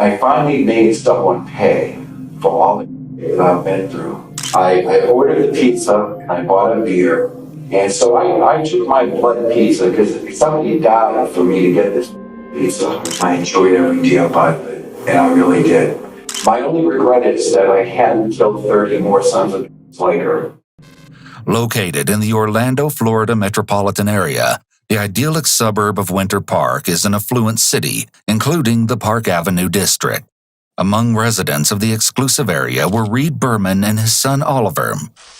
I finally made someone pay for all the that I've been through. I ordered a pizza, and I bought a beer, and so I took my blood pizza because somebody died for me to get this pizza. I enjoyed every deal about it, and I really did. My only regret is that I hadn't killed 30 more sons of like her. Located in the Orlando, Florida metropolitan area, the idyllic suburb of Winter Park is an affluent city, including the Park Avenue district. Among residents of the exclusive area were Reed Berman and his son Oliver.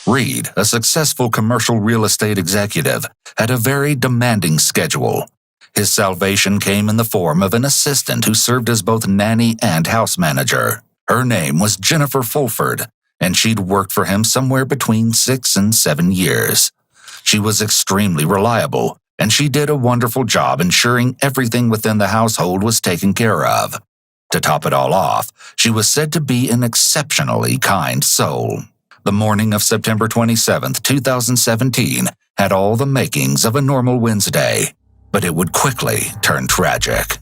Reed, a successful commercial real estate executive, had a very demanding schedule. His salvation came in the form of an assistant who served as both nanny and house manager. Her name was Jennifer Fulford, and she'd worked for him somewhere between 6 and 7 years. She was extremely reliable, and she did a wonderful job ensuring everything within the household was taken care of. To top it all off, she was said to be an exceptionally kind soul. The morning of September 27, 2017, had all the makings of a normal Wednesday, but it would quickly turn tragic.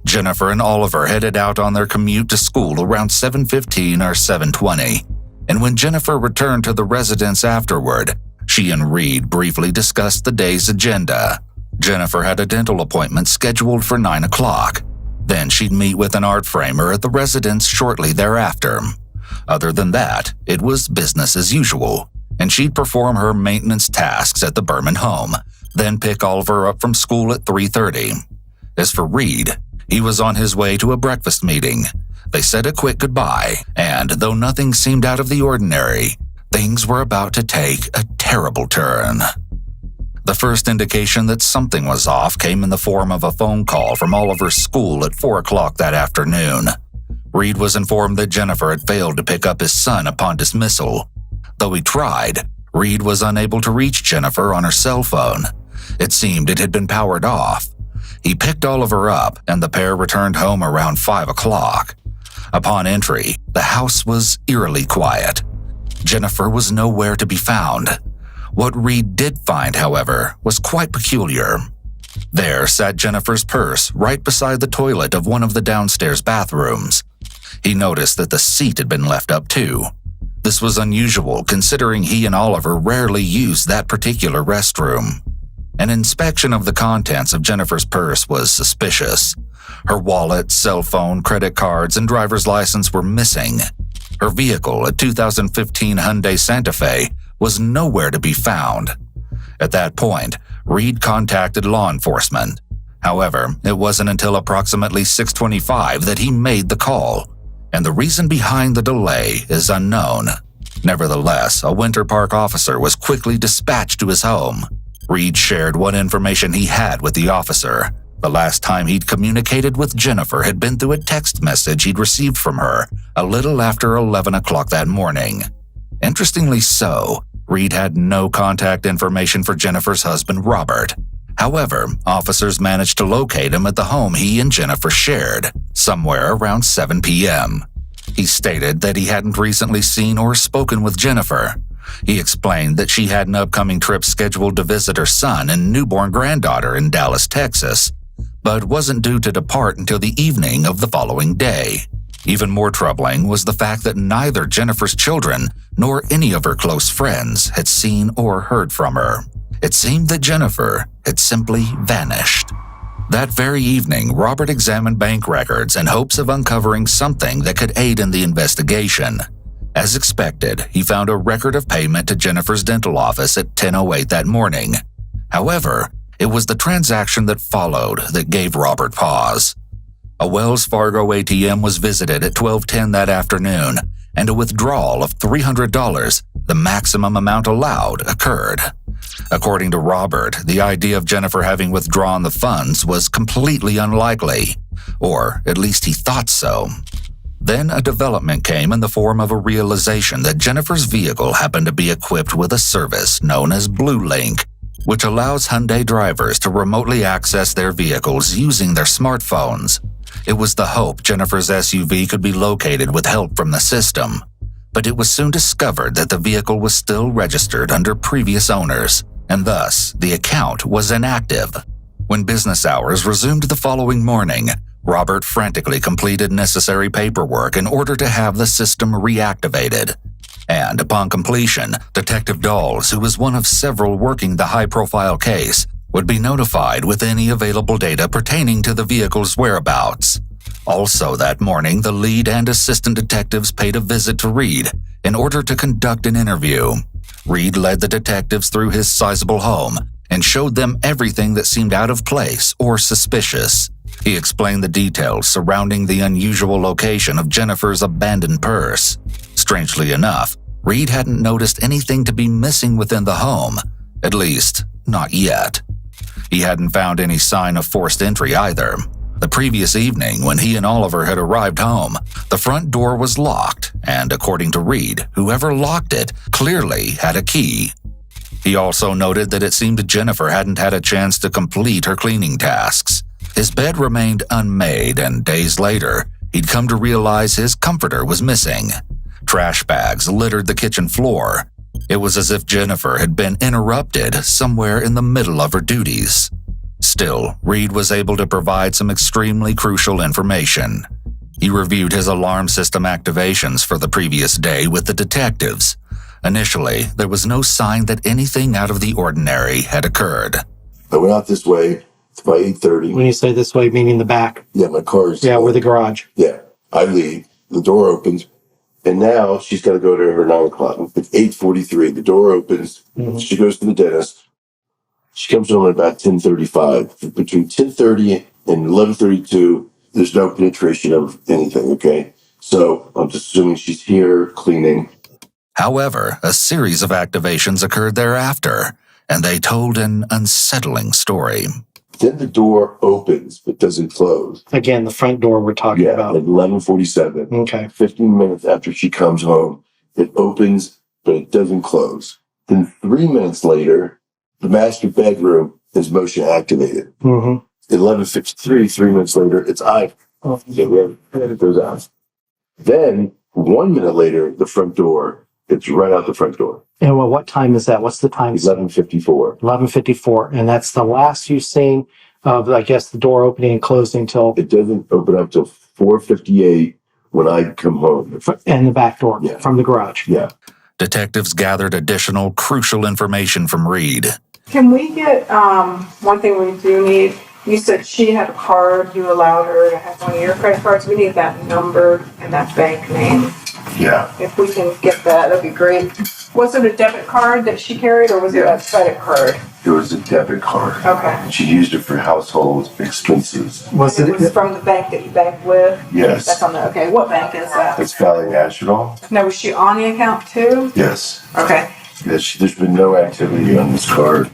Jennifer and Oliver headed out on their commute to school around 7:15 or 7:20, and when Jennifer returned to the residence afterward, she and Reed briefly discussed the day's agenda. Jennifer had a dental appointment scheduled for 9 o'clock. Then she'd meet with an art framer at the residence shortly thereafter. Other than that, it was business as usual, and she'd perform her maintenance tasks at the Berman home, then pick Oliver up from school at 3:30. As for Reed, he was on his way to a breakfast meeting. They said a quick goodbye, and though nothing seemed out of the ordinary, things were about to take a terrible turn. The first indication that something was off came in the form of a phone call from Oliver's school at 4 o'clock that afternoon. Reed was informed that Jennifer had failed to pick up his son upon dismissal. Though he tried, Reed was unable to reach Jennifer on her cell phone. It seemed it had been powered off. He picked Oliver up, and the pair returned home around 5 o'clock. Upon entry, the house was eerily quiet. Jennifer was nowhere to be found. What Reed did find, however, was quite peculiar. There sat Jennifer's purse right beside the toilet of one of the downstairs bathrooms. He noticed that the seat had been left up too. This was unusual considering he and Oliver rarely used that particular restroom. An inspection of the contents of Jennifer's purse was suspicious. Her wallet, cell phone, credit cards, and driver's license were missing. Her vehicle, a 2015 Hyundai Santa Fe, was nowhere to be found. At that point, Reed contacted law enforcement. However, it wasn't until approximately 6:25 that he made the call, and the reason behind the delay is unknown. Nevertheless, a Winter Park officer was quickly dispatched to his home. Reed shared what information he had with the officer. The last time he'd communicated with Jennifer had been through a text message he'd received from her a little after 11 o'clock that morning. Interestingly so, Reed had no contact information for Jennifer's husband, Robert. However, officers managed to locate him at the home he and Jennifer shared, somewhere around 7 p.m. He stated that he hadn't recently seen or spoken with Jennifer. He explained that she had an upcoming trip scheduled to visit her son and newborn granddaughter in Dallas, Texas, but wasn't due to depart until the evening of the following day. Even more troubling was the fact that neither Jennifer's children nor any of her close friends had seen or heard from her. It seemed that Jennifer had simply vanished. That very evening, Robert examined bank records in hopes of uncovering something that could aid in the investigation. As expected, he found a record of payment to Jennifer's dental office at 10:08 that morning. However, it was the transaction that followed that gave Robert pause. A Wells Fargo ATM was visited at 12:10 that afternoon, and a withdrawal of $300, the maximum amount allowed, occurred. According to Robert, the idea of Jennifer having withdrawn the funds was completely unlikely, or at least he thought so. Then a development came in the form of a realization that Jennifer's vehicle happened to be equipped with a service known as Blue Link, which allows Hyundai drivers to remotely access their vehicles using their smartphones. It was the hope Jennifer's SUV could be located with help from the system, but it was soon discovered that the vehicle was still registered under previous owners, and thus the account was inactive. When business hours resumed the following morning, Robert frantically completed necessary paperwork in order to have the system reactivated. And upon completion, Detective Dawes, who was one of several working the high-profile case, would be notified with any available data pertaining to the vehicle's whereabouts. Also that morning, the lead and assistant detectives paid a visit to Reed in order to conduct an interview. Reed led the detectives through his sizable home and showed them everything that seemed out of place or suspicious. He explained the details surrounding the unusual location of Jennifer's abandoned purse. Strangely enough, Reed hadn't noticed anything to be missing within the home, at least not yet. He hadn't found any sign of forced entry either. The previous evening, when he and Oliver had arrived home, the front door was locked, and according to Reed, whoever locked it clearly had a key. He also noted that it seemed Jennifer hadn't had a chance to complete her cleaning tasks. His bed remained unmade, and days later, he'd come to realize his comforter was missing. Trash bags littered the kitchen floor. It was as if Jennifer had been interrupted somewhere in the middle of her duties. Still, Reed was able to provide some extremely crucial information. He reviewed his alarm system activations for the previous day with the detectives. Initially, there was no sign that anything out of the ordinary had occurred. I went out this way. It's by 8:30. When you say this way, meaning the back? Yeah, my car's... Yeah, where the garage. Yeah, I leave. The door opens. And now she's got to go to her 9 o'clock. It's 8:43. The door opens. Mm-hmm. She goes to the dentist. She comes home at about 10:35. Between 10:30 and 11:32, there's no penetration of anything, okay? So I'm just assuming she's here cleaning. However, a series of activations occurred thereafter, and they told an unsettling story. Then the door opens, but doesn't close. Again, the front door we're talking about. At 11:47. Okay. 15 minutes after she comes home, it opens, but it doesn't close. Then 3 minutes later, the master bedroom is motion activated. Mm-hmm. 11:53, 3 minutes later, it's idle. Oh. It goes out. Then 1 minute later, the front door, it's right out the front door. And well, what time is that? What's the time? 11:54. 11:54. And that's the last you've seen of, I guess, the door opening and closing till... It doesn't open up till 4:58 when I come home. And the back door from the garage. Yeah. Detectives gathered additional crucial information from Reed. Can we get, one thing we do need, you said she had a card, you allowed her to have one of your credit cards. We need that number and that bank name. Yeah. If we can get that, that'd be great. Was it a debit card that she carried, or was it a credit card? It was a debit card. Okay. She used it for household expenses. It was from the bank that you banked with? Yes. That's on the, okay, what bank is that? It's Valley National. Now, was she on the account too? Yes. Okay. Yes, there's been no activity on this card.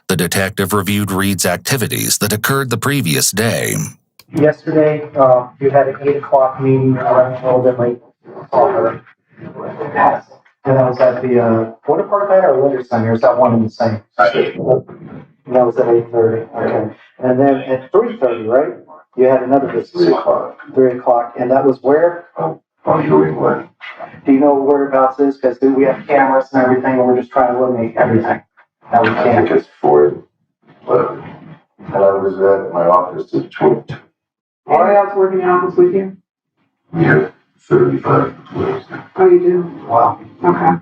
The detective reviewed Reed's activities that occurred the previous day. Yesterday, you had an 8 o'clock meeting, a little bit late. And that was at the water park night or winter center? Is that one and the same? And that was at 8:30. Okay. And then at 3:30, right? You had another visit. 3 o'clock. 3 o'clock. And that was where? On New England. Do you know whereabouts is? Because we have cameras and everything, and we're just trying to eliminate everything. Now we I can't. think it's 4:11. And I was at my office at 12. Anybody else working in the office with you? We have 35 employees. Oh, you do? Wow. Okay.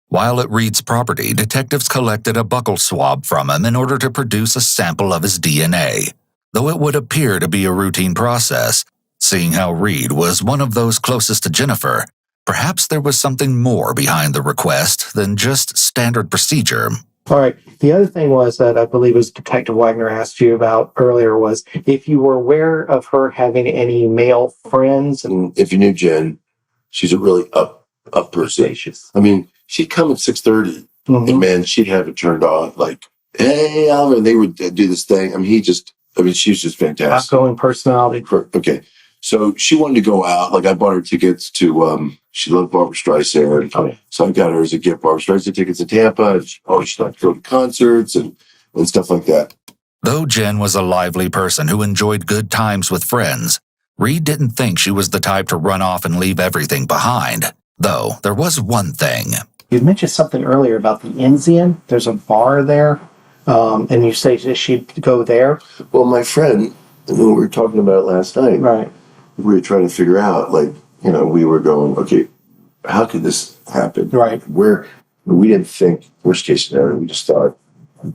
While at Reed's property, detectives collected a buccal swab from him in order to produce a sample of his DNA. Though it would appear to be a routine process, seeing how Reed was one of those closest to Jennifer, perhaps there was something more behind the request than just standard procedure. All right. The other thing was that I believe it was Detective Wagner asked you about earlier was if you were aware of her having any male friends. And if you knew Jen, she's a really up person. I mean, she'd come at 6:30 and man, she'd have it turned on like, hey, Oliver, and they would do this thing. I mean, she was just fantastic. Outgoing personality. Okay. So she wanted to go out. Like I bought her tickets to, she loved Barbra Streisand. Oh, yeah. So I got her as a gift, Barbra Streisand tickets to Tampa. And she liked to go to concerts and stuff like that. Though Jen was a lively person who enjoyed good times with friends, Reed didn't think she was the type to run off and leave everything behind. Though there was one thing. You mentioned something earlier about the Enzian. There's a bar there. And you say that she'd go there? Well, my friend, And when we were talking about it last night, Right. we were trying to figure out, like, we were going, okay, how could this happen? Right. Where we didn't think, worst case scenario, we just thought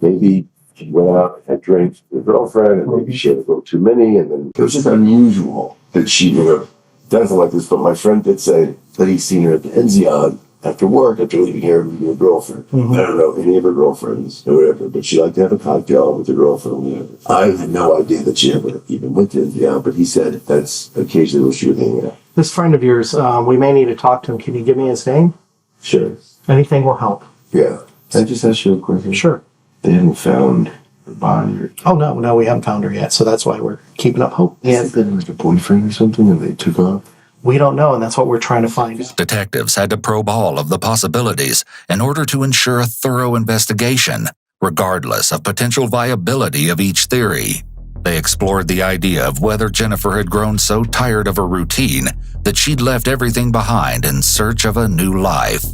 maybe she went out, had drinks with her girlfriend, and maybe she had a little too many, and then it was just unusual that she would have done something like this. But my friend did say that he's seen her at the Enzion after work, after leaving here with her girlfriend. I don't know any of her girlfriends or whatever, but she liked to have a cocktail with her girlfriend or whatever. I had no idea that she ever even went to Enzion, but he said that's occasionally what she would hang out. This friend of yours, we may need to talk to him. Can you give me his name? Sure. Anything will help. Yeah. Can I just ask you a question? Sure. They haven't found her body or... Oh, no, we haven't found her yet, so that's why we're keeping up hope. Has it been like a boyfriend or something and they took off? We don't know, and that's what we're trying to find out. Detectives had to probe all of the possibilities in order to ensure a thorough investigation, regardless of potential viability of each theory. They explored the idea of whether Jennifer had grown so tired of her routine that she'd left everything behind in search of a new life.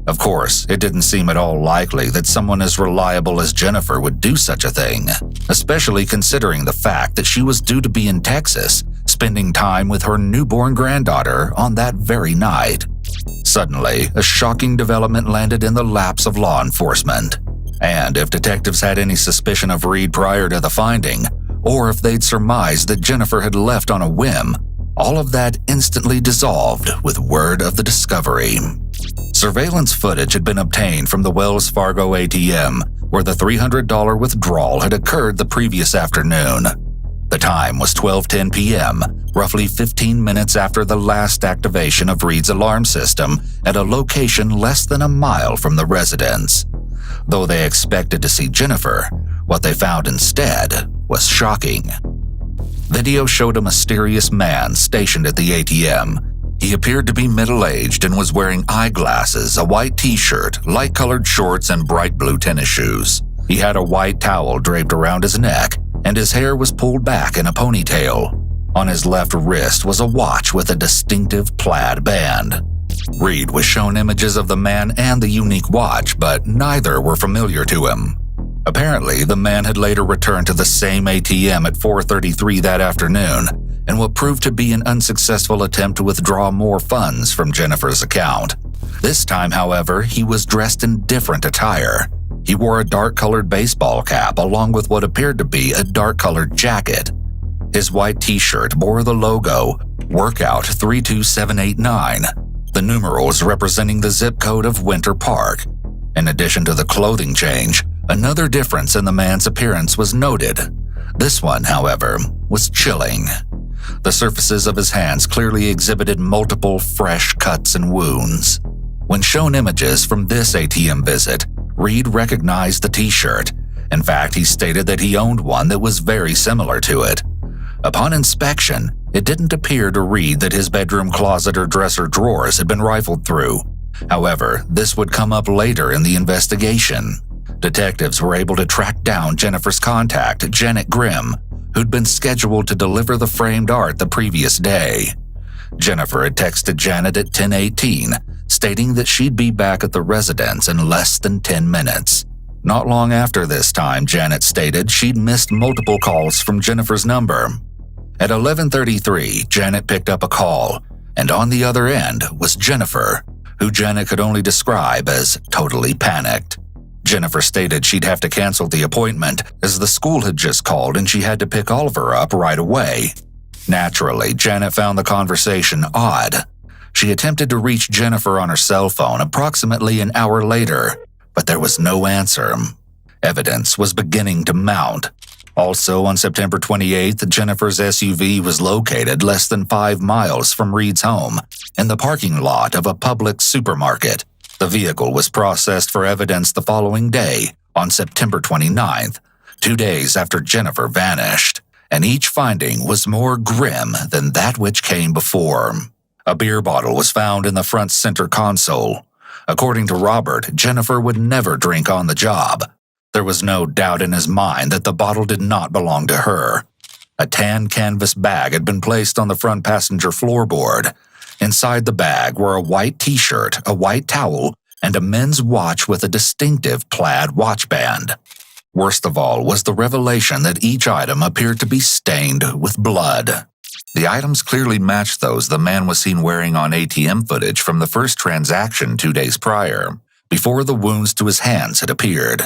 Of course, it didn't seem at all likely that someone as reliable as Jennifer would do such a thing, especially considering the fact that she was due to be in Texas, spending time with her newborn granddaughter on that very night. Suddenly, a shocking development landed in the laps of law enforcement. And if detectives had any suspicion of Reed prior to the finding, or if they'd surmised that Jennifer had left on a whim, all of that instantly dissolved with word of the discovery. Surveillance footage had been obtained from the Wells Fargo ATM, where the $300 withdrawal had occurred the previous afternoon. The time was 12:10 p.m., roughly 15 minutes after the last activation of Reed's alarm system at a location less than a mile from the residence. Though they expected to see Jennifer, what they found instead was shocking. Video showed a mysterious man stationed at the ATM. He appeared to be middle-aged and was wearing eyeglasses, a white t-shirt, light-colored shorts, and bright blue tennis shoes. He had a white towel draped around his neck, and his hair was pulled back in a ponytail. On his left wrist was a watch with a distinctive plaid band. Reed was shown images of the man and the unique watch, but neither were familiar to him. Apparently, the man had later returned to the same ATM at 4:33 that afternoon in what proved to be an unsuccessful attempt to withdraw more funds from Jennifer's account. This time, however, he was dressed in different attire. He wore a dark-colored baseball cap along with what appeared to be a dark-colored jacket. His white t-shirt bore the logo, Workout 32789, the numerals representing the zip code of Winter Park. In addition to the clothing change, another difference in the man's appearance was noted. This one, however, was chilling. The surfaces of his hands clearly exhibited multiple fresh cuts and wounds. When shown images from this ATM visit, Reed recognized the t-shirt. In fact, he stated that he owned one that was very similar to it. Upon inspection, it didn't appear to Reed that his bedroom closet or dresser drawers had been rifled through. However, this would come up later in the investigation. Detectives were able to track down Jennifer's contact, Janet Grimm, who'd been scheduled to deliver the framed art the previous day. Jennifer had texted Janet at 10:18, stating that she'd be back at the residence in less than 10 minutes. Not long after this time, Janet stated she'd missed multiple calls from Jennifer's number. At 11:33, Janet picked up a call, and on the other end was Jennifer, who Janet could only describe as totally panicked. Jennifer stated she'd have to cancel the appointment as the school had just called and she had to pick Oliver up right away. Naturally, Janet found the conversation odd. She attempted to reach Jennifer on her cell phone approximately an hour later, but there was no answer. Evidence was beginning to mount. Also, on September 28th, Jennifer's SUV was located less than 5 miles from Reed's home in the parking lot of a public supermarket. The vehicle was processed for evidence the following day, on September 29th, 2 days after Jennifer vanished, and each finding was more grim than that which came before. A beer bottle was found in the front center console. According to Robert, Jennifer would never drink on the job. There was no doubt in his mind that the bottle did not belong to her. A tan canvas bag had been placed on the front passenger floorboard. Inside the bag were a white t-shirt, a white towel, and a men's watch with a distinctive plaid watch band. Worst of all was the revelation that each item appeared to be stained with blood. The items clearly matched those the man was seen wearing on ATM footage from the first transaction 2 days prior, before the wounds to his hands had appeared.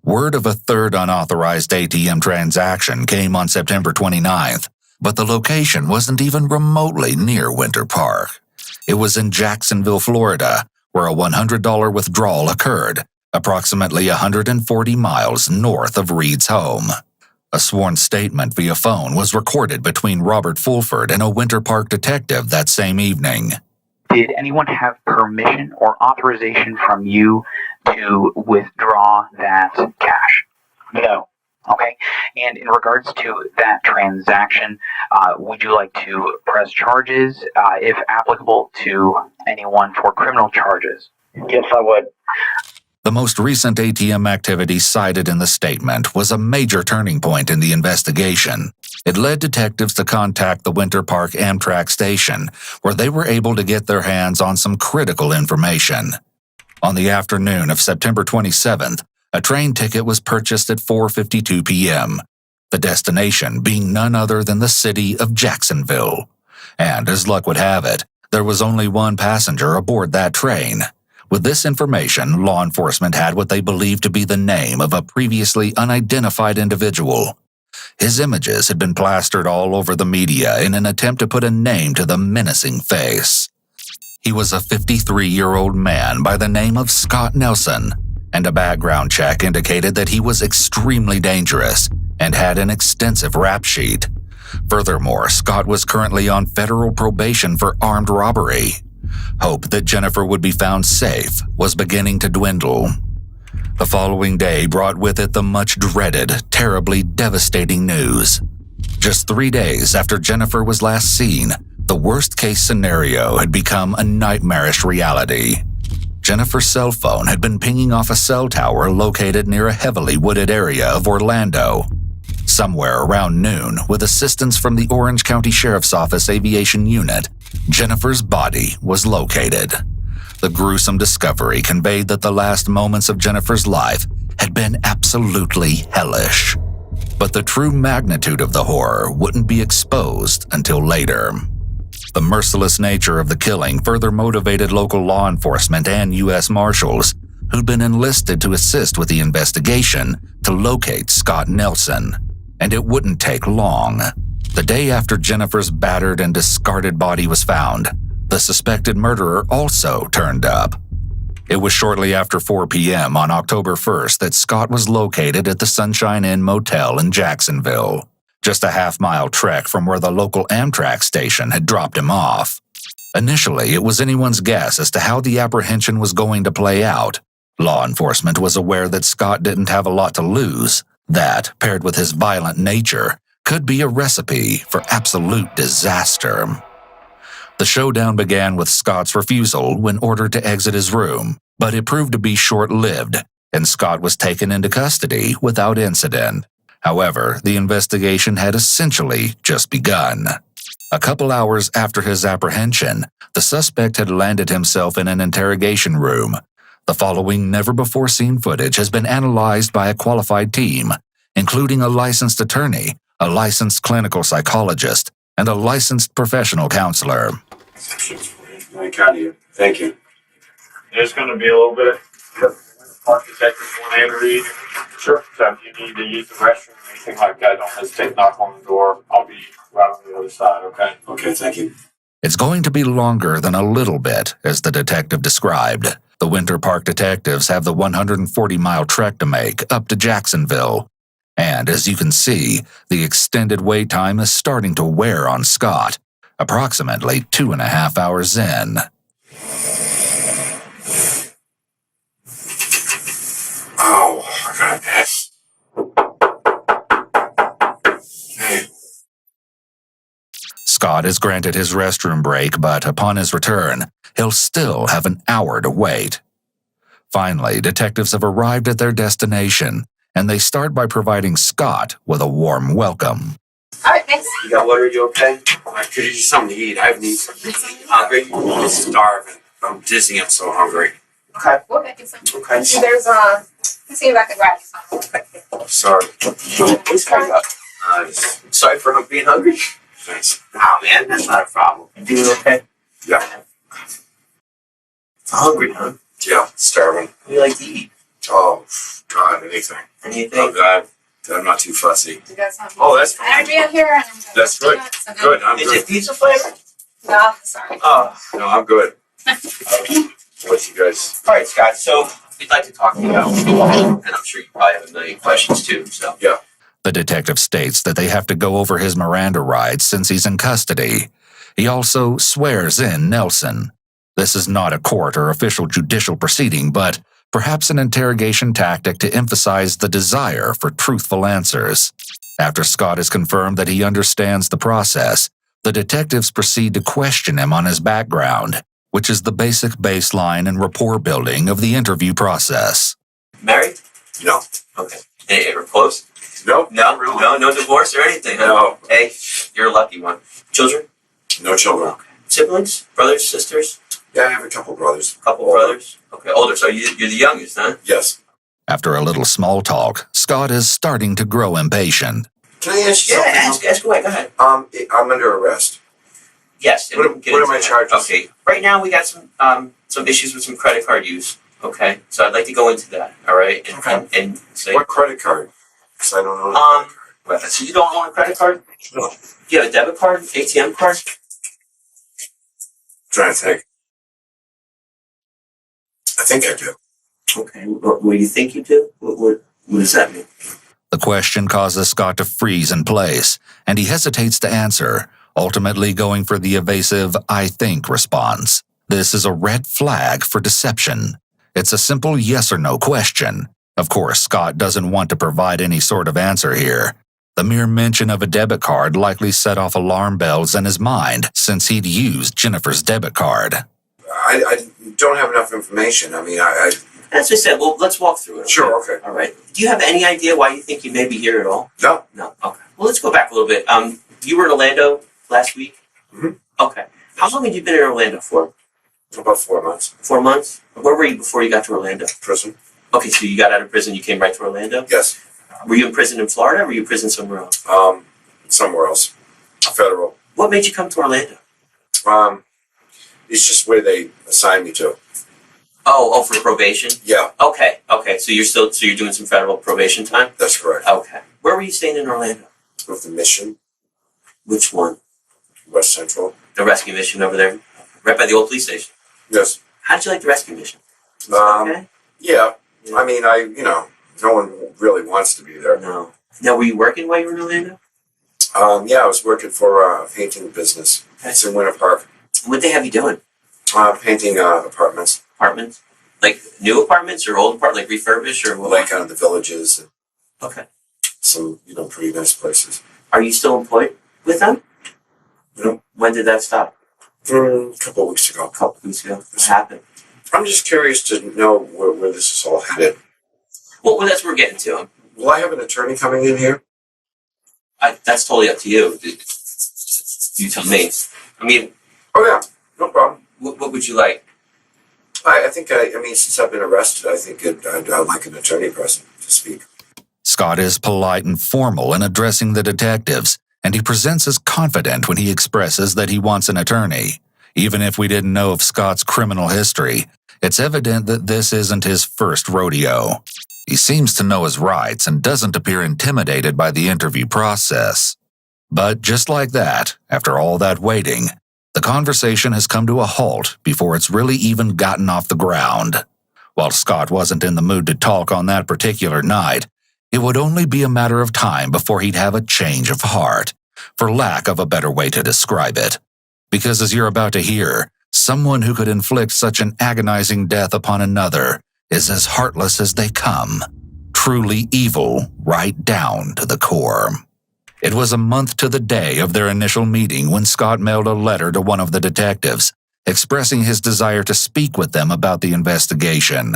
Word of a third unauthorized ATM transaction came on September 29th, but the location wasn't even remotely near Winter Park. It was in Jacksonville, Florida, where a $100 withdrawal occurred, approximately 140 miles north of Reed's home. A sworn statement via phone was recorded between Robert Fulford and a Winter Park detective that same evening. Did anyone have permission or authorization from you to withdraw that cash? No. Okay. And in regards to that transaction, would you like to press charges, if applicable, to anyone for criminal charges? Yes, I would. The most recent ATM activity cited in the statement was a major turning point in the investigation. It led detectives to contact the Winter Park Amtrak station, where they were able to get their hands on some critical information. On the afternoon of September 27th, a train ticket was purchased at 4:52 p.m., the destination being none other than the city of Jacksonville. And as luck would have it, there was only one passenger aboard that train. With this information, law enforcement had what they believed to be the name of a previously unidentified individual. His images had been plastered all over the media in an attempt to put a name to the menacing face. He was a 53-year-old man by the name of Scott Nelson, and a background check indicated that he was extremely dangerous and had an extensive rap sheet. Furthermore, Scott was currently on federal probation for armed robbery. Hope that Jennifer would be found safe was beginning to dwindle. The following day brought with it the much-dreaded, terribly devastating news. Just 3 days after Jennifer was last seen, the worst-case scenario had become a nightmarish reality. Jennifer's cell phone had been pinging off a cell tower located near a heavily wooded area of Orlando. Somewhere around noon, with assistance from the Orange County Sheriff's Office Aviation Unit, Jennifer's body was located. The gruesome discovery conveyed that the last moments of Jennifer's life had been absolutely hellish. But the true magnitude of the horror wouldn't be exposed until later. The merciless nature of the killing further motivated local law enforcement and U.S. Marshals, who'd been enlisted to assist with the investigation, to locate Scott Nelson. And it wouldn't take long. The day after Jennifer's battered and discarded body was found, the suspected murderer also turned up. It was shortly after 4 p.m. on October 1st that Scott was located at the Sunshine Inn Motel in Jacksonville, just a half-mile trek from where the local Amtrak station had dropped him off. Initially, it was anyone's guess as to how the apprehension was going to play out. Law enforcement was aware that Scott didn't have a lot to lose. That, paired with his violent nature, could be a recipe for absolute disaster. The showdown began with Scott's refusal when ordered to exit his room, but it proved to be short-lived, and Scott was taken into custody without incident. However, the investigation had essentially just begun. A couple hours after his apprehension, the suspect had landed himself in an interrogation room. The following never-before-seen footage has been analyzed by a qualified team, including a licensed attorney, a licensed clinical psychologist, and a licensed professional counselor. I got you. Thank you. There's going to be a little bit of park detectives want to interview. Sure. So if you need to use the restroom or anything like that, don't hesitate to knock on the door. I'll be right on the other side, okay? Okay, thank you. It's going to be longer than a little bit, as the detective described. The Winter Park detectives have the 140-mile trek to make up to Jacksonville. And as you can see, the extended wait time is starting to wear on Scott, approximately 2.5 hours in. Oh, I got this. Hey. Scott is granted his restroom break, but upon his return, he'll still have an hour to wait. Finally, detectives have arrived at their destination, and they start by providing Scott with a warm welcome. All right, thanks. You got water? You okay? I could use something to eat. I haven't eaten. Hungry? I'm starving. I'm dizzy. I'm so hungry. Okay. We'll get you some. Okay. There's See if I can grab some. Sorry. What's coming up? Sorry for being hungry. Thanks. Oh man, that's not a problem. You doing okay? Yeah. Hungry, huh? Yeah, starving. What do you like to eat? Oh, God, anything. Anything? Oh, God, I'm not too fussy. You got something? Oh, that's fine. Energy up here. That's good. Good, I'm Is good. it pizza flavor? No, sorry. Oh. No, I'm good. What you guys? All right, Scott. So we'd like to talk to you about, and I'm sure you probably have a million questions too. So Yeah. The detective states that they have to go over his Miranda rights since he's in custody. He also swears in Nelson. This is not a court or official judicial proceeding, but perhaps an interrogation tactic to emphasize the desire for truthful answers. After Scott has confirmed that he understands the process, the detectives proceed to question him on his background, which is the basic baseline and rapport building of the interview process. married? No. Okay. Hey, ever close? Nope. No divorce or anything. Huh? No. Hey, you're a lucky one. Children? No children. Siblings? Brothers? Sisters? Yeah, I have a couple brothers. Couple brothers? Okay, older. So you're the youngest, huh? Yes. After a little small talk, Scott is starting to grow impatient. Can I ask you Yeah, something? ask away. Go ahead. I'm under arrest. Yes. and What we can get are into my that. charges? Okay. Right now we got some issues with some credit card use. Okay. So I'd like to go into that. All right. And, Okay. and say. What credit card? Because I don't know. A credit card. So you don't own a credit card? No. Do you have a debit card? ATM card? Trying to think. I think I do. Okay. What do you think you do? What does that mean? The question causes Scott to freeze in place, and he hesitates to answer, ultimately going for the evasive "I think" response. This is a red flag for deception. It's a simple yes or no question. Of course, Scott doesn't want to provide any sort of answer here. The mere mention of a debit card likely set off alarm bells in his mind since he'd used Jennifer's debit card. I don't have enough information. I mean, As I said, well, let's walk through it. Okay? Sure, okay. All right. Do you have any idea why you think you may be here at all? No. No. Okay. Well, let's go back a little bit. You were in Orlando last week? Mm-hmm. Okay. How long had you been in Orlando for? About 4 months. 4 months? Where were you before you got to Orlando? Prison. Okay, so you got out of prison, you came right to Orlando? Yes. Were you in prison in Florida, or were you in prison somewhere else? Somewhere else. Federal. What made you come to Orlando? It's just where they assigned me to. Oh, for probation? Yeah, Okay. So you're doing some federal probation time? that's correct. Okay. Where were you staying in Orlando? With the mission, Which one? West Central. The rescue mission over there? Right by the old police station. Yes. How did you like the rescue mission? Was it okay? Yeah. I mean, no one really wants to be there. No. Now, were you working while you were in Orlando? Yeah, I was working for a painting business. It's in Winter Park. What'd they have you doing? Painting apartments, Apartments? Like new apartments or old apartments, like refurbished or what? like the villages and Okay. some, pretty nice places. Are you still employed with them? No. When did that stop? A couple of weeks ago. A couple weeks ago. What happened? I'm just curious to know where this is all headed. Well, that's what we're getting to. Will I have an attorney coming in here? That's totally up to you. You tell me. I mean, Oh, yeah. No problem. what would you like? I think, since I've been arrested, I think I'd like an attorney present to speak. Scott is polite and formal in addressing the detectives, and he presents as confident when he expresses that he wants an attorney. Even if we didn't know of Scott's criminal history, it's evident that this isn't his first rodeo. He seems to know his rights and doesn't appear intimidated by the interview process. But just like that, after all that waiting, the conversation has come to a halt before it's really even gotten off the ground. While Scott wasn't in the mood to talk on that particular night, it would only be a matter of time before he'd have a change of heart, for lack of a better way to describe it. Because as you're about to hear, someone who could inflict such an agonizing death upon another is as heartless as they come, truly evil right down to the core. It was a month to the day of their initial meeting when Scott mailed a letter to one of the detectives, expressing his desire to speak with them about the investigation.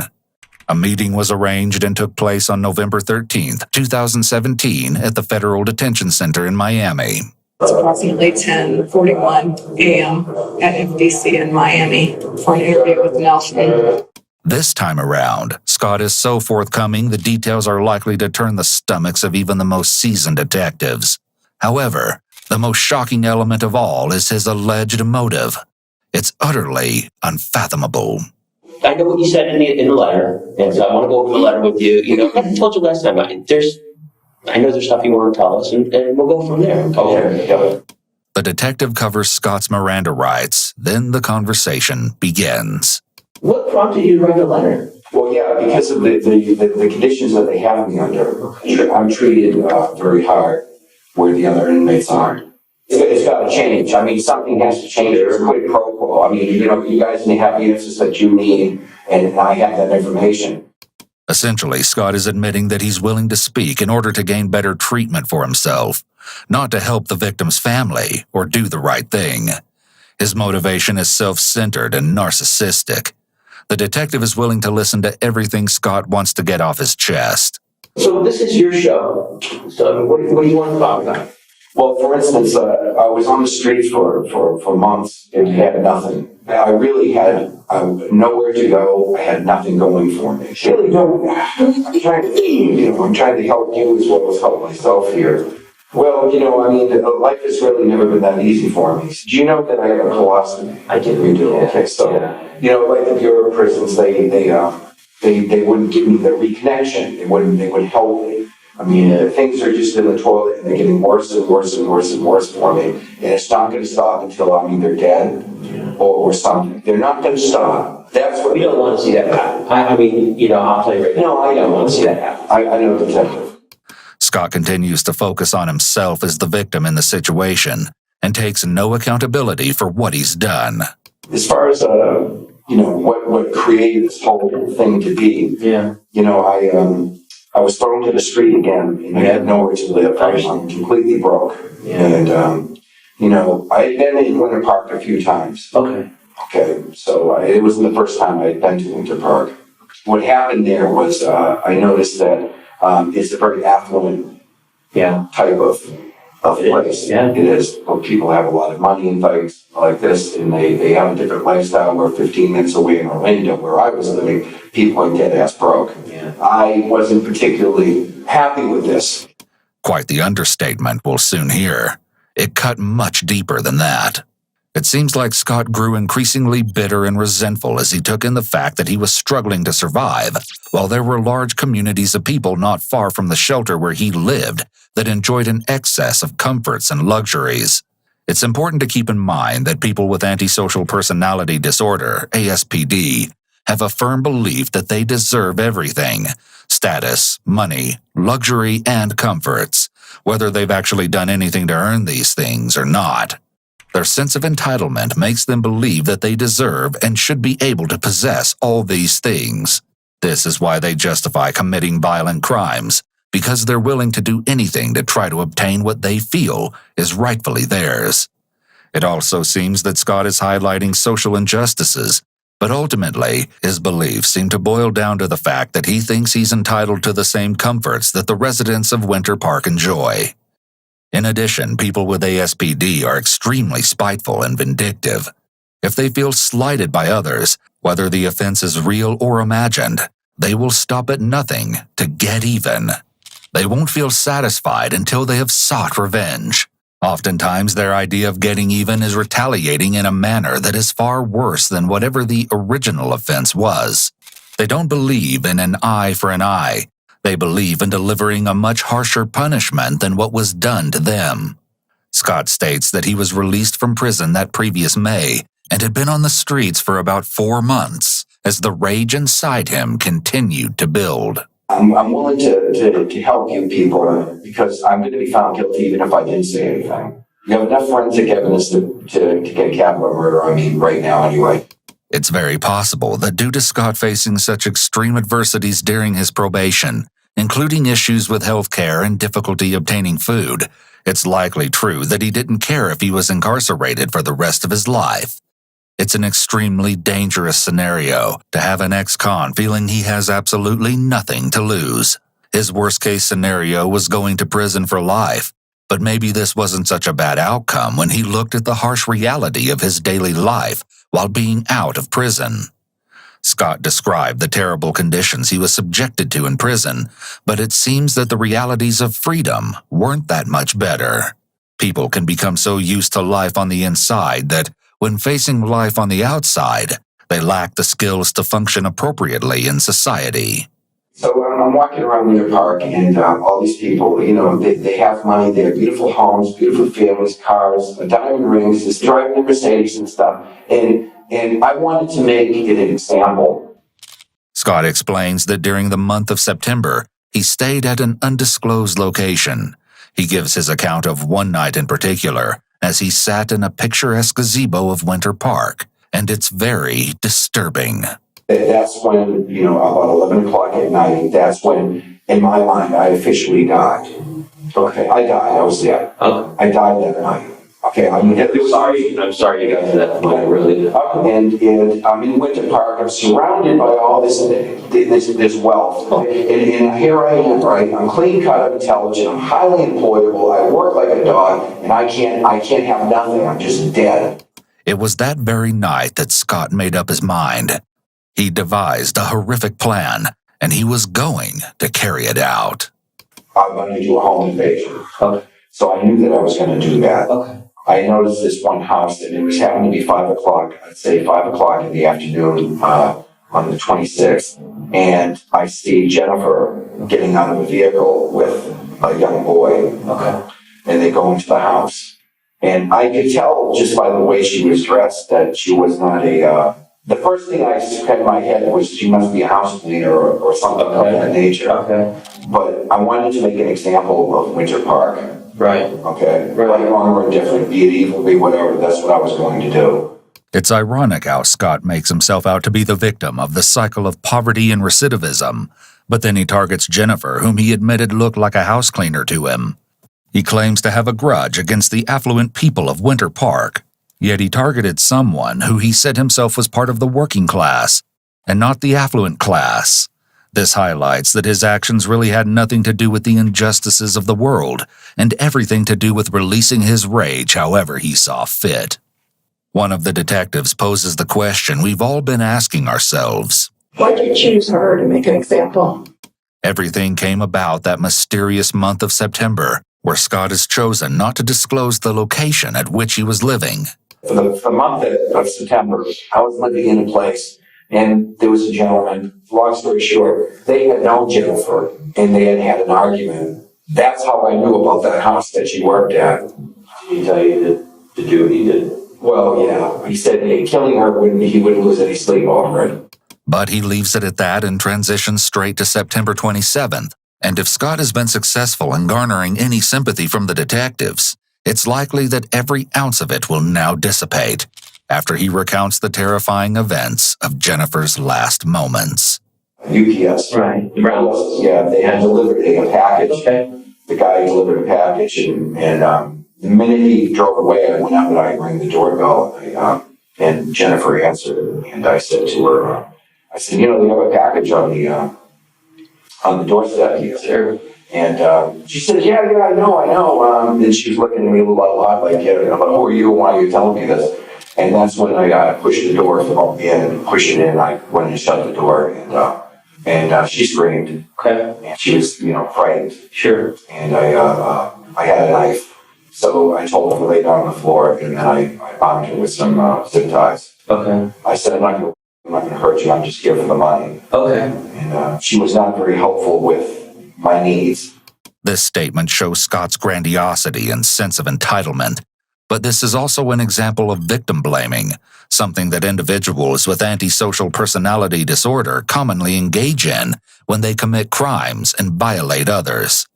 A meeting was arranged and took place on November 13th, 2017 at the Federal Detention Center in Miami. It's approximately 10:41 a.m. at FDC in Miami for an interview with Nelson. This time around, Scott is so forthcoming the details are likely to turn the stomachs of even the most seasoned detectives. However, the most shocking element of all is his alleged motive. It's utterly unfathomable. I know what you said in the letter, and so I want to go over the letter with you. You know, like I told you last time, I know there's stuff you want to tell us, and we'll go from there. Okay, yeah. The detective covers Scott's Miranda rights, then the conversation begins. What prompted you to write the letter? Well, yeah, because of the conditions that they have me under. I'm treated very hard where the other inmates aren't. It's got to change. I mean, something has to change. There's a quid pro quo. I mean, you know, you guys may have the answers that you need, and I have that information. Essentially, Scott is admitting that he's willing to speak in order to gain better treatment for himself, not to help the victim's family or do the right thing. His motivation is self-centered and narcissistic. The detective is willing to listen to everything Scott wants to get off his chest. So this is your show. So I mean, what do you want to talk about? Well, for instance, I was on the streets for months and had nothing. I really had nowhere to go. I had nothing going for me. Really don't. I'm trying to help you as well as help myself here. Well, you know, I mean, life has really never been that easy for me. Do you know that I have a colostomy? I did. You do. Okay, so you know, like the Bureau of Prisons, they wouldn't give me the reconnection. They wouldn't help me. I mean, things are just in the toilet and they're getting worse and worse and worse and worse for me. And it's not going to stop until I'm either dead or something. They're not going to stop. That's what. We don't want to see that happen. I mean, you know, I'll tell you right now. No, I don't want to see that happen. I know, detective. Scott continues to focus on himself as the victim in the situation and takes no accountability for what he's done. As far as you know, what created this whole thing to be. Yeah. You know, I was thrown to the street again, and I had nowhere to live. I was completely broke. Yeah. And, you know, I had been in Winter Park a few times. Okay, so it wasn't the first time I had been to Winter Park. What happened there was I noticed that it's a very affluent type of place. Yeah. It is. Well, people have a lot of money and things like this, and they have a different lifestyle. Where 15 minutes away in Orlando, where I was living, people are dead ass broke. Yeah. I wasn't particularly happy with this. Quite the understatement we'll soon hear. It cut much deeper than that. It seems like Scott grew increasingly bitter and resentful as he took in the fact that he was struggling to survive, while there were large communities of people not far from the shelter where he lived that enjoyed an excess of comforts and luxuries. It's important to keep in mind that people with antisocial personality disorder, ASPD, have a firm belief that they deserve everything: status, money, luxury, and comforts, whether they've actually done anything to earn these things or not. Their sense of entitlement makes them believe that they deserve and should be able to possess all these things. This is why they justify committing violent crimes, because they're willing to do anything to try to obtain what they feel is rightfully theirs. It also seems that Scott is highlighting social injustices, but ultimately, his beliefs seem to boil down to the fact that he thinks he's entitled to the same comforts that the residents of Winter Park enjoy. In addition, people with ASPD are extremely spiteful and vindictive. If they feel slighted by others, whether the offense is real or imagined, they will stop at nothing to get even. They won't feel satisfied until they have sought revenge. Oftentimes, their idea of getting even is retaliating in a manner that is far worse than whatever the original offense was. They don't believe in an eye for an eye. They believe in delivering a much harsher punishment than what was done to them. Scott states that he was released from prison that previous May and had been on the streets for about 4 months as the rage inside him continued to build. I'm willing to help you people because I'm going to be found guilty even if I didn't say anything. You have enough forensic evidence to get capital murder on me right now anyway. It's very possible that due to Scott facing such extreme adversities during his probation, including issues with health care and difficulty obtaining food, it's likely true that he didn't care if he was incarcerated for the rest of his life. It's an extremely dangerous scenario to have an ex-con feeling he has absolutely nothing to lose. His worst-case scenario was going to prison for life, but maybe this wasn't such a bad outcome when he looked at the harsh reality of his daily life while being out of prison. Scott described the terrible conditions he was subjected to in prison, but it seems that the realities of freedom weren't that much better. People can become so used to life on the inside that, when facing life on the outside, they lack the skills to function appropriately in society. So I'm walking around Winter Park, and all these people, they have money, they have beautiful homes, beautiful families, cars, diamond rings, just driving their Mercedes and stuff. And I wanted to make it an example. Scott explains that during the month of September, he stayed at an undisclosed location. He gives his account of one night in particular, as he sat in a picturesque gazebo of Winter Park, and it's very disturbing. That's when, about 11 o'clock at night, that's when, in my mind, I officially died. Okay, I died, I was there. Okay. I died that night. Okay, I'm sorry you got to that point, really. And I'm in Winter Park, I'm surrounded by all this wealth. And here I am, right? I'm clean cut, I'm intelligent, I'm highly employable, I work like a dog, and I can't have nothing, I'm just dead. It was that very night that Scott made up his mind. He devised a horrific plan, and he was going to carry it out. I'm going to do a home invasion. Okay. So I knew that I was going to do that. Okay. I noticed this one house, and it was happening to be 5 o'clock, I'd say 5 o'clock in the afternoon on the 26th. And I see Jennifer getting out of a vehicle with a young boy. Okay. And they go into the house. And I could tell just by the way she was dressed that she was not the first thing I had in my head was she must be a house cleaner or something of that nature. Okay. But I wanted to make an example of Winter Park. Right. Okay. Right, wrong, or indifferent, be it evil, be whatever, that's what I was going to do. It's ironic how Scott makes himself out to be the victim of the cycle of poverty and recidivism, but then he targets Jennifer, whom he admitted looked like a house cleaner to him. He claims to have a grudge against the affluent people of Winter Park, yet he targeted someone who he said himself was part of the working class, and not the affluent class. This highlights that his actions really had nothing to do with the injustices of the world, and everything to do with releasing his rage however he saw fit. One of the detectives poses the question we've all been asking ourselves. Why'd you choose her to make an example? Everything came about that mysterious month of September, where Scott has chosen not to disclose the location at which he was living. For the month of September, I was living in a place, and there was a gentleman, long story short, they had known Jennifer, and they had had an argument. That's how I knew about that house that she worked at. Did he tell you to do what he did? Well, yeah. He said, hey, killing her, he wouldn't lose any sleep over it. But he leaves it at that and transitions straight to September 27th. And if Scott has been successful in garnering any sympathy from the detectives, it's likely that every ounce of it will now dissipate after he recounts the terrifying events of Jennifer's last moments. UPS. Right. Yeah, they had delivered a package. Okay. The guy delivered a package, and the minute he drove away, I went out and I rang the doorbell, and Jennifer answered, and I said to her, they have a package on the doorstep here. And she said, yeah, I know. And she was looking at me a little odd, like, yeah, who are you? Why are you telling me this? And that's when I pushed the door in and pushed it in. I went and shut the door, and she screamed. Okay. And she was, frightened. Sure. And I had a knife. So I told her to lay down on the floor, and then I bound her with some zip ties. Okay. I said, I'm not going to hurt you. I'm just here for the money. Okay. And she was not very helpful with my needs. This statement shows Scott's grandiosity and sense of entitlement. But this is also an example of victim blaming, something that individuals with antisocial personality disorder commonly engage in when they commit crimes and violate others.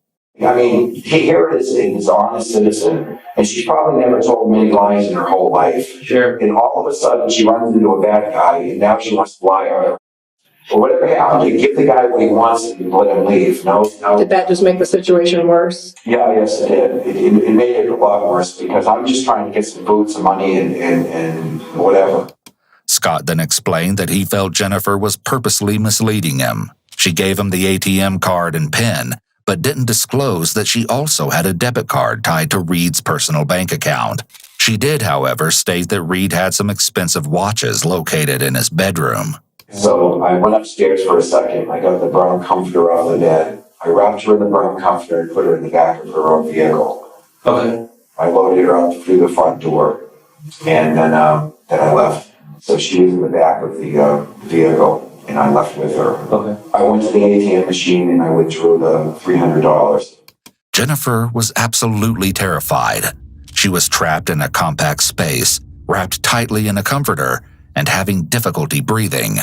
I mean, here it is, an honest citizen, and she's probably never told many lies in her whole life. Sure. And all of a sudden, she runs into a bad guy, and now she wants to fly out. Or whatever happened, you give the guy what he wants and let him leave. No. Did that just make the situation worse? Yeah, yes, it did. It made it a lot worse because I'm just trying to get some food, some money, and whatever. Scott then explained that he felt Jennifer was purposely misleading him. She gave him the ATM card and PIN, but didn't disclose that she also had a debit card tied to Reed's personal bank account. She did, however, state that Reed had some expensive watches located in his bedroom. So I went upstairs for a second. I got the brown comforter out of the bed. I wrapped her in the brown comforter and put her in the back of her own vehicle. Okay. I loaded her out through the front door, and then I left. So she was in the back of the vehicle, and I left with her. Okay. I went to the ATM machine and I withdrew the $300. Jennifer was absolutely terrified. She was trapped in a compact space, wrapped tightly in a comforter, and having difficulty breathing.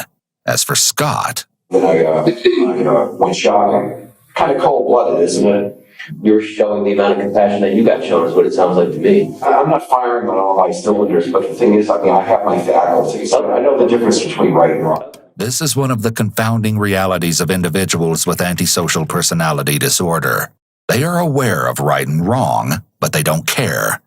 As for Scott, Then I went shopping. Kind of cold-blooded, isn't it? You're showing the amount of compassion that you got shown is what it sounds like to me. I'm not firing on all my cylinders, but the thing is, I mean, I have my faculties. I know the difference between right and wrong. this is one of the confounding realities of individuals with antisocial personality disorder. They are aware of right and wrong, but they don't care.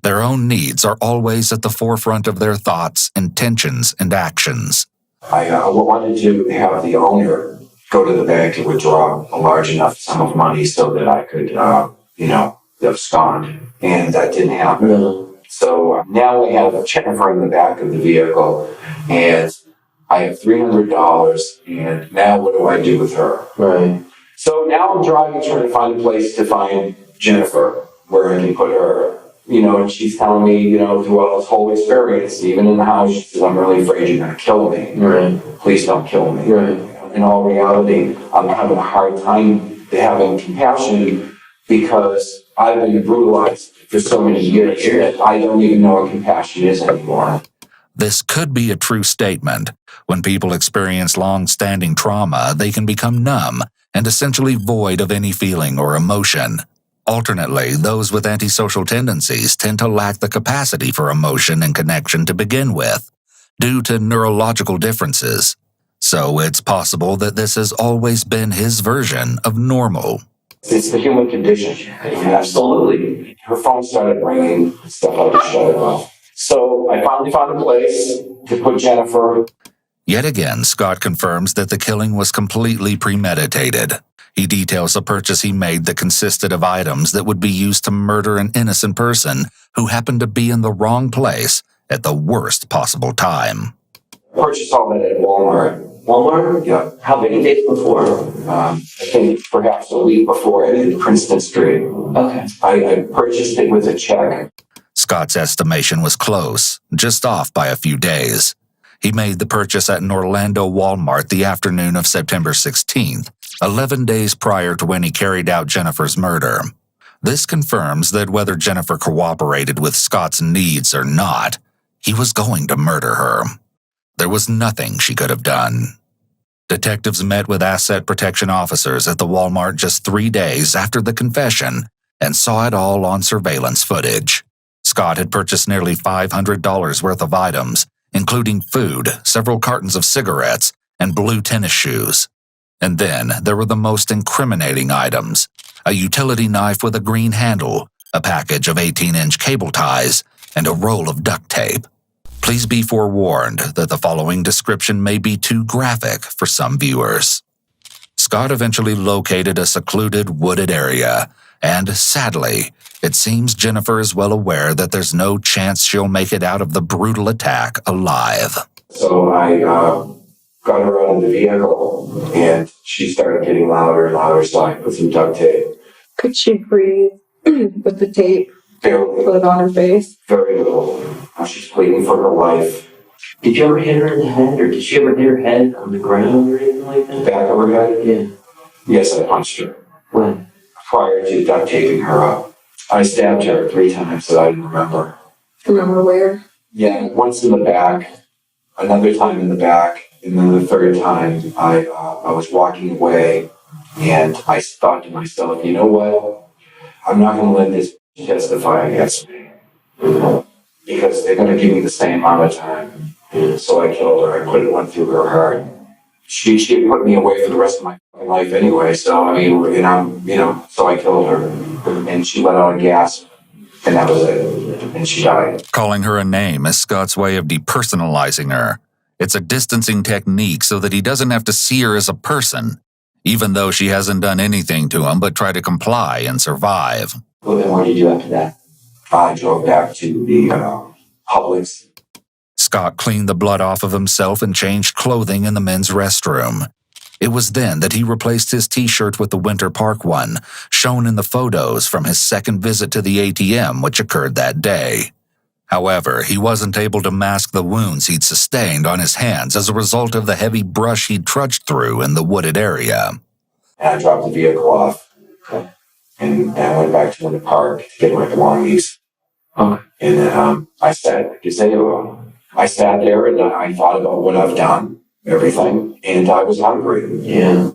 Their own needs are always at the forefront of their thoughts, intentions, and actions. I wanted to have the owner go to the bank and withdraw a large enough sum of money so that I could, abscond. And that didn't happen. No. So now we have Jennifer in the back of the vehicle, and I have $300, and now what do I do with her? Right. So now I'm driving, trying to find a place to find Jennifer, where I can put her. And she's telling me, throughout this whole experience, even in the house, she says, I'm really afraid you're going to kill me. Right. Please don't kill me. Right. In all reality, I'm having a hard time having compassion because I've been brutalized for so many years that I don't even know what compassion is anymore. This could be a true statement. When people experience long-standing trauma, they can become numb and essentially void of any feeling or emotion. Alternately, those with antisocial tendencies tend to lack the capacity for emotion and connection to begin with, due to neurological differences. So it's possible that this has always been his version of normal. It's the human condition. Absolutely. Her phone started ringing and stuff. I just shut it off. So I finally found a place to put Jennifer. Yet again, Scott confirms that the killing was completely premeditated. He details a purchase he made that consisted of items that would be used to murder an innocent person who happened to be in the wrong place at the worst possible time. Purchased all that at Walmart. Walmart? Yeah. How many days before? I think perhaps a week before it in Princeton Street. Okay. I purchased it with a check. Scott's estimation was close, just off by a few days. He made the purchase at an Orlando Walmart the afternoon of September 16th, 11 days prior to when he carried out Jennifer's murder. This confirms that whether Jennifer cooperated with Scott's needs or not, he was going to murder her. There was nothing she could have done. Detectives met with asset protection officers at the Walmart just 3 days after the confession and saw it all on surveillance footage. Scott had purchased nearly $500 worth of items, including food, several cartons of cigarettes, and blue tennis shoes. And then there were the most incriminating items: a utility knife with a green handle, a package of 18-inch cable ties, and a roll of duct tape. Please be forewarned that the following description may be too graphic for some viewers. Scott eventually located a secluded, wooded area, and sadly, it seems Jennifer is well aware that there's no chance she'll make it out of the brutal attack alive. So I got her out of the vehicle, and she started getting louder and louder, so I put some duct tape. Could she breathe with the tape Barely, put on her face? very little. She's pleading for her life. Did you ever hit her in the head, or did she ever hit her head on the ground or anything like that? Back of her head? Yeah. Yes, I punched her When? prior to duct taping her up. I stabbed her 3 times that I didn't remember. Remember where? Yeah, once in the back, another time in the back, and then the 3rd time I was walking away, and I thought to myself, you know what? I'm not going to let this testify against me, because they're going to give me the same amount of time. So I killed her. I put one through her heart. She had put me away for the rest of my life anyway. So I mean, so I killed her, and she let out a gasp, and that was it. And she died. Calling her a name is Scott's way of depersonalizing her. It's a distancing technique so that he doesn't have to see her as a person, even though she hasn't done anything to him but try to comply and survive. Well, then what did you do after that? I drove back to the Publix. Scott cleaned the blood off of himself and changed clothing in the men's restroom. It was then that he replaced his t-shirt with the Winter Park one, shown in the photos from his second visit to the ATM, which occurred that day. However, he wasn't able to mask the wounds he'd sustained on his hands as a result of the heavy brush he'd trudged through in the wooded area. And I dropped the vehicle off, and I went back to the park to get my belongings. And then I sat there and I thought about what I've done, everything, and I was hungry. Yeah.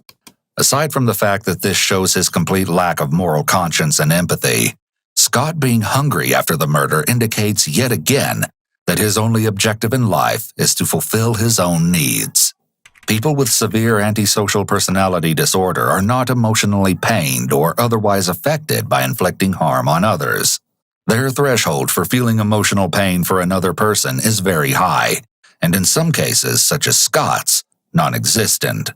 Aside from the fact that this shows his complete lack of moral conscience and empathy, Scott being hungry after the murder indicates yet again that his only objective in life is to fulfill his own needs. People with severe antisocial personality disorder are not emotionally pained or otherwise affected by inflicting harm on others. Their threshold for feeling emotional pain for another person is very high, and in some cases, such as Scott's, non-existent.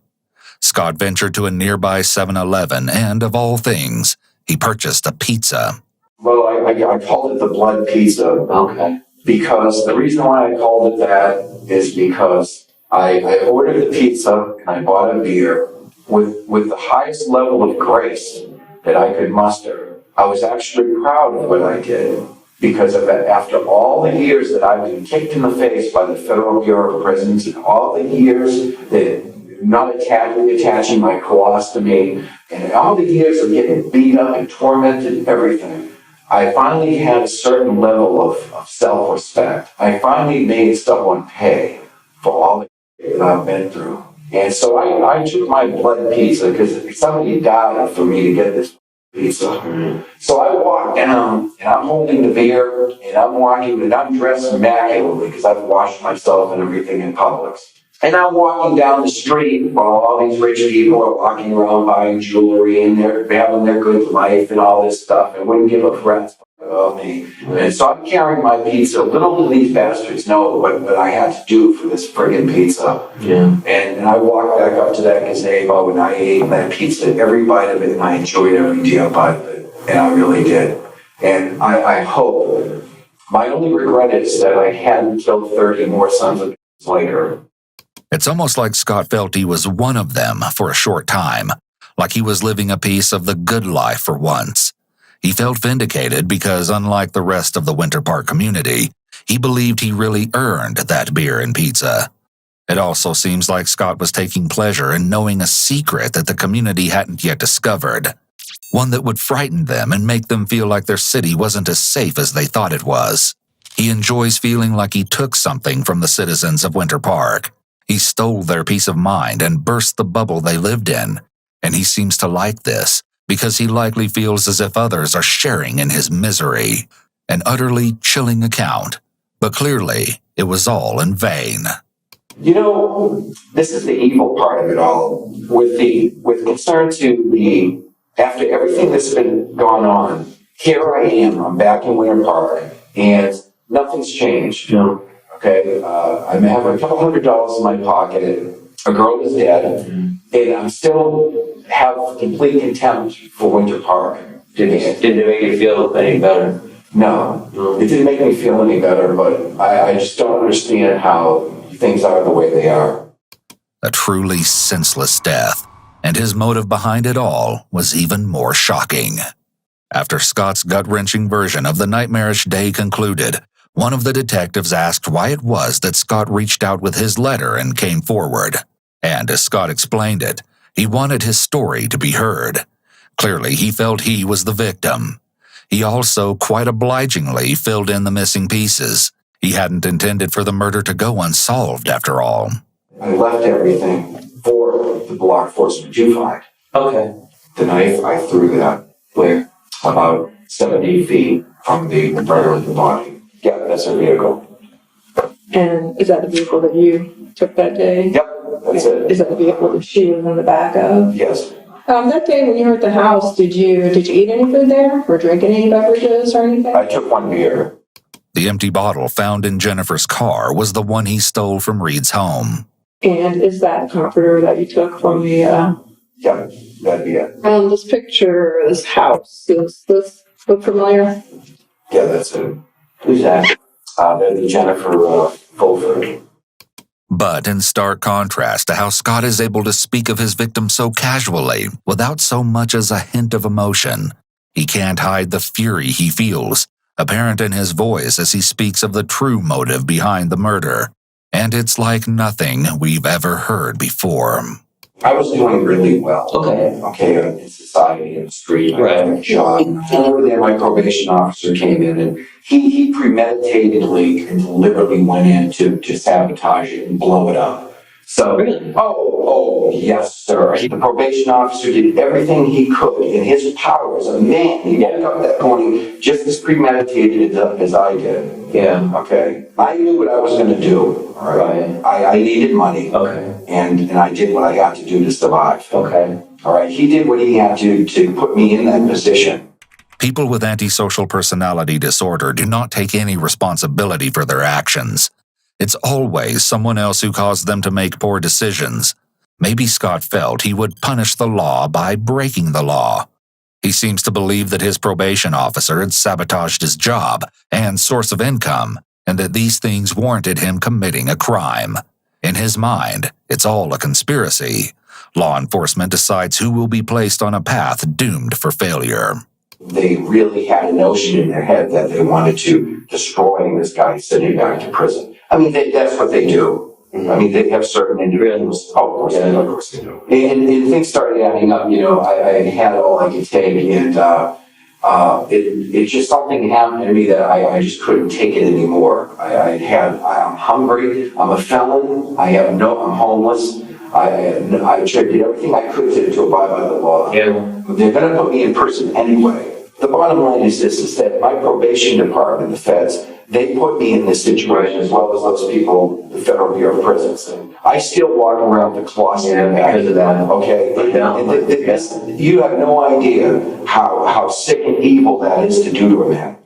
Scott ventured to a nearby 7-Eleven and, of all things, he purchased a pizza. Well, I called it the blood pizza. Okay. Because the reason why I called it that is because I ordered the pizza and I bought a beer with the highest level of grace that I could muster. I was actually proud of what I did because of that. After all the years that I've been kicked in the face by the Federal Bureau of Prisons and all the years that not attaching my claws to me and all the years of getting beat up and tormented and everything, I finally had a certain level of self-respect. I finally made someone pay for all the that I've been through. And so I took my blood pizza because somebody died for me to get this pizza. So I walked down and I'm holding the beer and I'm walking and I'm dressed immaculately because I've washed myself and everything in Publix. And I'm walking down the street while all these rich people are walking around buying jewelry and they're having their good life and all this stuff and wouldn't give a rat's about me. And so I'm carrying my pizza. Little do these bastards know what I had to do for this friggin' pizza. Yeah. And I walked back up to that gazebo and I ate that pizza, every bite of it, and I enjoyed every damn bite of it. And I really did. And I hope, my only regret is that I hadn't killed 30 more sons of bitches later. It's almost like Scott felt he was one of them for a short time, like he was living a piece of the good life for once. He felt vindicated because, unlike the rest of the Winter Park community, he believed he really earned that beer and pizza. It also seems like Scott was taking pleasure in knowing a secret that the community hadn't yet discovered, one that would frighten them and make them feel like their city wasn't as safe as they thought it was. He enjoys feeling like he took something from the citizens of Winter Park. He stole their peace of mind and burst the bubble they lived in, and he seems to like this because he likely feels as if others are sharing in his misery. An utterly chilling account, but clearly it was all in vain. You know, this is the evil part of it all. With concern to after everything that's been going on, here I am, I'm back in Winter Park, and nothing's changed. Yeah. Okay, I have a couple $100 in my pocket. A girl is dead, and I'm still have complete contempt for Winter Park. Did it make you feel any better? No, it didn't make me feel any better, but I just don't understand how things are the way they are. A truly senseless death, and his motive behind it all was even more shocking. After Scott's gut-wrenching version of the nightmarish day concluded, one of the detectives asked why it was that Scott reached out with his letter and came forward. And as Scott explained it, he wanted his story to be heard. Clearly, he felt he was the victim. He also, quite obligingly, filled in the missing pieces. He hadn't intended for the murder to go unsolved, after all. I left everything for the law enforcement to find. Okay. The knife, I threw that where? About 70 feet from the murder of the body. Yeah, that's her vehicle. And is that the vehicle that you took that day? Yep, that's it. Is that the vehicle that she was in the back of? Yes. That day when you were at the house, did you eat any food there or drink any beverages or anything? I took one beer. The empty bottle found in Jennifer's car was the one he stole from Reed's home. And is that the comforter that you took from the, Yeah, that'd be it. this picture, this house, does this look familiar? Yeah, that's it. Who's that? The Jennifer Fulford. But in stark contrast to how Scott is able to speak of his victim so casually, without so much as a hint of emotion, he can't hide the fury he feels, apparent in his voice as he speaks of the true motive behind the murder. And it's like nothing we've ever heard before. I was doing really well. Okay. In society, in the street, Right. job. And over there, my probation officer came in, and he premeditatedly and deliberately went in to sabotage it and blow it up. So, Really? oh, yes, sir. The probation officer did everything he could in his power as a man. He woke up that morning just as premeditated as I did. Yeah. Okay. I knew what I was going to do. All right. I needed money. Okay. And I did what I had to do to survive. Okay. All right. He did what he had to put me in that position. People with antisocial personality disorder do not take any responsibility for their actions. It's always someone else who caused them to make poor decisions. Maybe Scott felt he would punish the law by breaking the law. He seems to believe that his probation officer had sabotaged his job and source of income, and that these things warranted him committing a crime. In his mind, it's all a conspiracy. Law enforcement decides who will be placed on a path doomed for failure. They really had a notion in their head that they wanted to destroy this guy sending back to prison. I mean, that's what they do. I mean, they have certain individuals. Oh, of course they do. And things started adding up. I had all I could take, and it just something happened to me that I just couldn't take it anymore. I'm hungry. I'm a felon. I'm homeless. I did everything I could to abide by the law. Yeah. They're going to put me in prison anyway. The bottom line is this, is that my probation department, the feds, they put me in this situation as well as those people, the Federal Bureau of Prisons. And I still walk around the closet because of that, okay? And you have no idea how sick and evil that is to do to a man.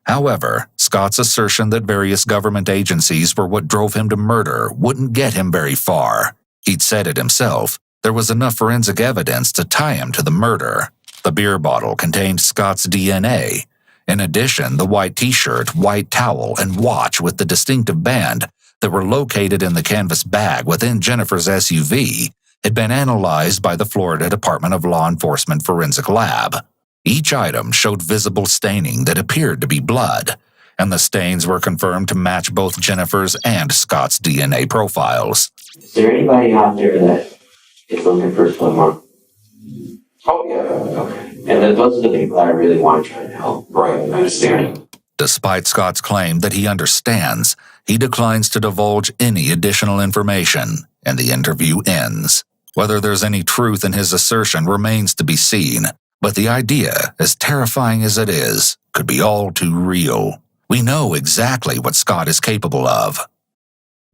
However, Scott's assertion that various government agencies were what drove him to murder wouldn't get him very far. He'd said it himself. There was enough forensic evidence to tie him to the murder. The beer bottle contained Scott's DNA. In addition, the white t-shirt, white towel, and watch with the distinctive band that were located in the canvas bag within Jennifer's SUV had been analyzed by the Florida Department of Law Enforcement Forensic Lab. Each item showed visible staining that appeared to be blood, and the stains were confirmed to match both Jennifer's and Scott's DNA profiles. Is there anybody out there that is looking for someone? Oh, yeah. Okay. And those are the people that I really want to try to help. Right, I understand. Despite Scott's claim that he understands, he declines to divulge any additional information, and the interview ends. Whether there's any truth in his assertion remains to be seen, but the idea, as terrifying as it is, could be all too real. We know exactly what Scott is capable of.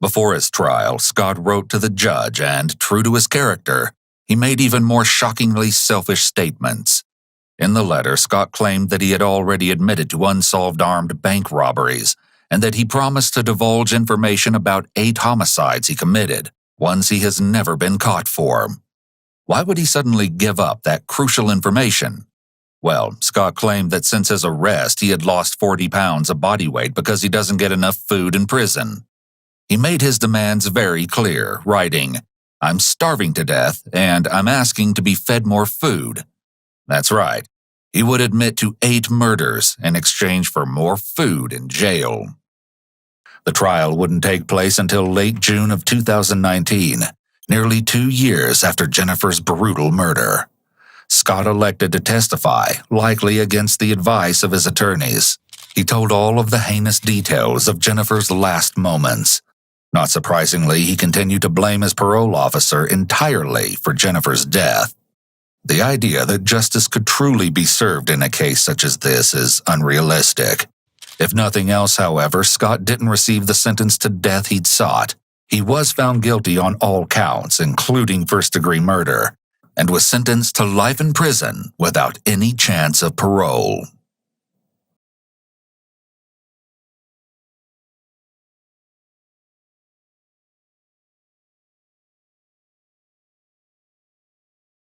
Before his trial, Scott wrote to the judge and, true to his character, he made even more shockingly selfish statements. In the letter, Scott claimed that he had already admitted to unsolved armed bank robberies and that he promised to divulge information about 8 homicides he committed, ones he has never been caught for. Why would he suddenly give up that crucial information? Well, Scott claimed that since his arrest, he had lost 40 pounds of body weight because he doesn't get enough food in prison. He made his demands very clear, writing, "I'm starving to death, and I'm asking to be fed more food." That's right. He would admit to 8 murders in exchange for more food in jail. The trial wouldn't take place until late June of 2019, nearly 2 years after Jennifer's brutal murder. Scott elected to testify, likely against the advice of his attorneys. He told all of the heinous details of Jennifer's last moments. Not surprisingly, he continued to blame his parole officer entirely for Jennifer's death. The idea that justice could truly be served in a case such as this is unrealistic. If nothing else, however, Scott didn't receive the sentence to death he'd sought. He was found guilty on all counts, including first-degree murder, and was sentenced to life in prison without any chance of parole.